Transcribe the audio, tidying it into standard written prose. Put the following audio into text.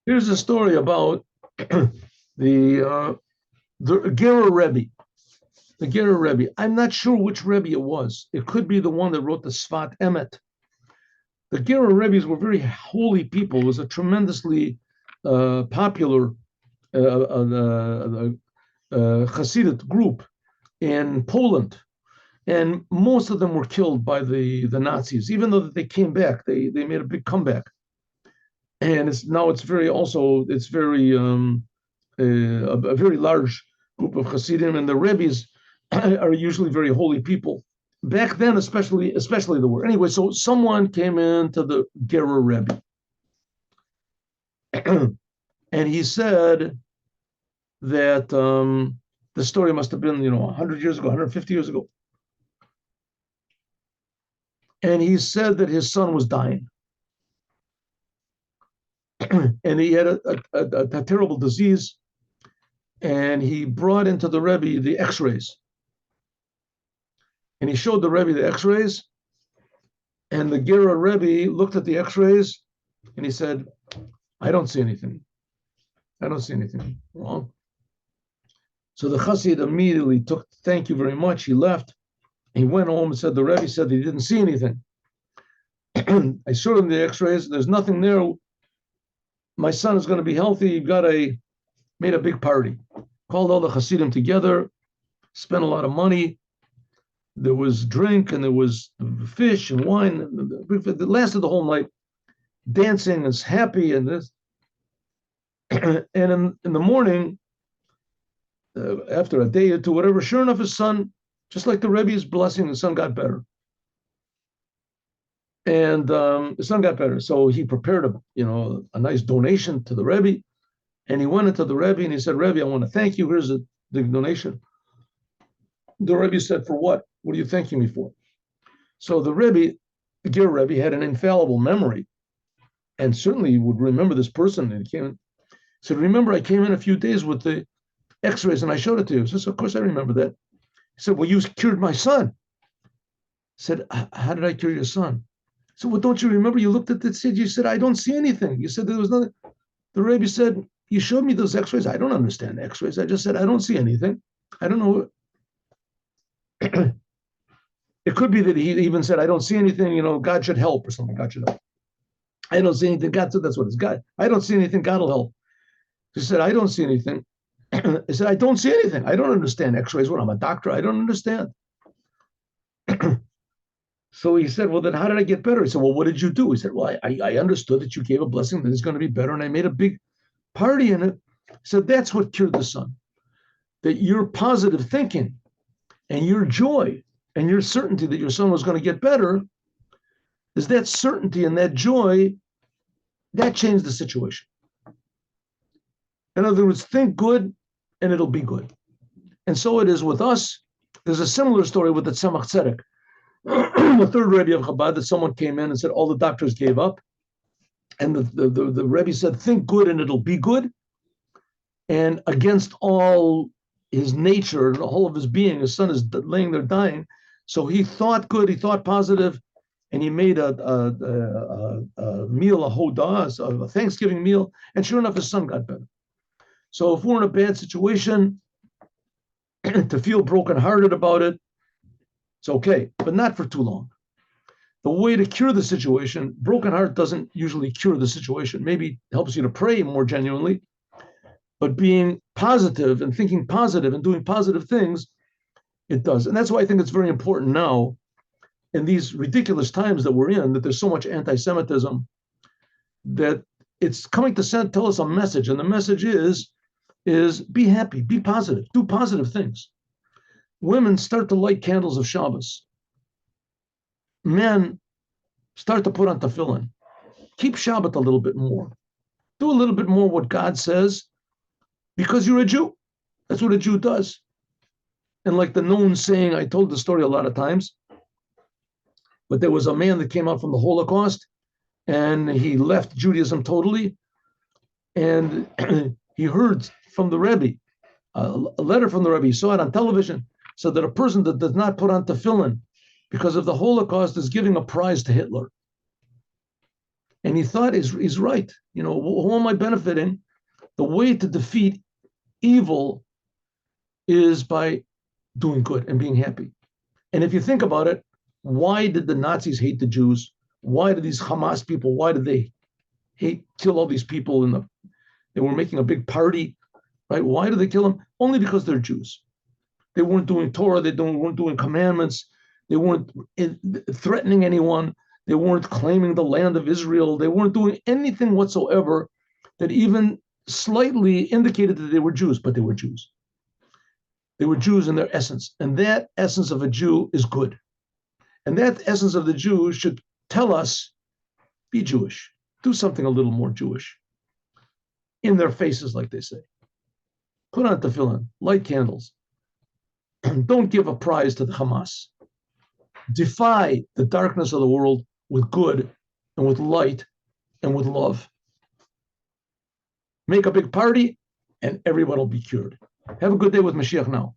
Here's a story about the Gera Rebbe. The Gera Rebbe. I'm not sure which Rebbe it was. It could be the one that wrote the Sfat Emet. The Gera Rebbe's were very holy people. It was a tremendously popular Chassidic group in Poland, and most of them were killed by the Nazis. Even though they came back, they made a big comeback, and it's very also it's very a very large group of Hasidim, and the Rebbe's are usually very holy people. Back then, especially the word. Anyway, so someone came into the Gera Rebbe, and he said that the story must have been 100 years ago, 150 years ago, and he said that his son was dying, and he had a terrible disease, and he brought into the Rebbe the X-rays, and he showed the Rebbe the X-rays, and the Gera Rebbe looked at the X-rays, and he said, "I don't see anything. I don't see anything wrong." So the Chassid immediately took, "Thank you very much." He left. He went home and said the Rebbe said he didn't see anything. I showed him the X-rays. There's nothing there. My son is going to be healthy. Made a big party, called all the Hasidim together, spent a lot of money. There was drink and there was fish and wine. It lasted the whole night, dancing and happy and this. And in the morning, after a day or two, whatever, sure enough, his son, just like the Rebbe's blessing, the son got better. And the son got better. So he prepared a nice donation to the Rebbe. And he went into the Rebbe and he said, "Rebbe, I want to thank you. Here's the donation." The Rebbe said, "For what? What are you thanking me for?" So the Rebbe, the Ger Rebbe, had an infallible memory and certainly would remember this person. And he came in, said, "Remember, I came in a few days with the X-rays and I showed it to you." He says, "Of course I remember that." He said, "Well, you cured my son." He said, "How did I cure your son?" So, "Well, don't you remember? You looked at it, you said, I don't see anything. You said there was nothing." The Rebbe said, "You showed me those X-rays. I don't understand X-rays. I just said, I don't see anything. I don't know." It could be that he even said, "I don't see anything, God should help," or something. God should help. "I don't see anything. God said that's what it's God. I don't see anything. God will help." He said, "I don't see anything." He said, "I don't see anything. I don't understand X-rays. When I'm a doctor, I don't understand." So he said, "Well, then how did I get better?" He said, "Well, what did you do?" He said, "Well, I understood that you gave a blessing that is going to be better, and I made a big party in it." He said, "That's what cured the son. That your positive thinking and your joy and your certainty that your son was going to get better, is that certainty and that joy that changed the situation. In other words, think good and it'll be good." And so it is with us. There's a similar story with the Tzemach Tzedek, the third Rebbe of Chabad, that someone came in and said all the doctors gave up. And the Rebbe said, "Think good and it'll be good." And against all his nature and the whole of his being, his son is laying there dying. So he thought good, he thought positive, and he made a meal, a hodah, a Thanksgiving meal. And sure enough, his son got better. So if we're in a bad situation, to feel brokenhearted about it, it's okay, but not for too long. The way to cure the situation, broken heart doesn't usually cure the situation. Maybe helps you to pray more genuinely, but being positive and thinking positive and doing positive things, it does. And that's why I think it's very important now, in these ridiculous times that we're in, that there's so much anti-Semitism, that it's coming to tell us a message. And the message is be happy, be positive, do positive things. Women start to light candles of Shabbos. Men start to put on tefillin. Keep Shabbat a little bit more. Do a little bit more what God says, because you're a Jew. That's what a Jew does. And like the known saying, I told the story a lot of times, but there was a man that came out from the Holocaust and he left Judaism totally. And he heard from the Rebbe, a letter from the Rebbe, he saw it on television, so that a person that does not put on tefillin because of the Holocaust is giving a prize to Hitler. And he thought he's right. Who am I benefiting? The way to defeat evil is by doing good and being happy. And if you think about it, why did the Nazis hate the Jews? Why did these Hamas people, why did they kill all these people they were making a big party, right? Why did they kill them? Only because they're Jews. They weren't doing Torah, weren't doing commandments, they weren't threatening anyone, they weren't claiming the land of Israel, they weren't doing anything whatsoever that even slightly indicated that they were Jews, but they were Jews. They were Jews in their essence. And that essence of a Jew is good. And that essence of the Jew should tell us, be Jewish. Do something a little more Jewish. In their faces, like they say. Put on tefillin, light candles. Don't give a prize to the Hamas. Defy the darkness of the world with good and with light and with love. Make a big party and everyone will be cured. Have a good day with Mashiach now.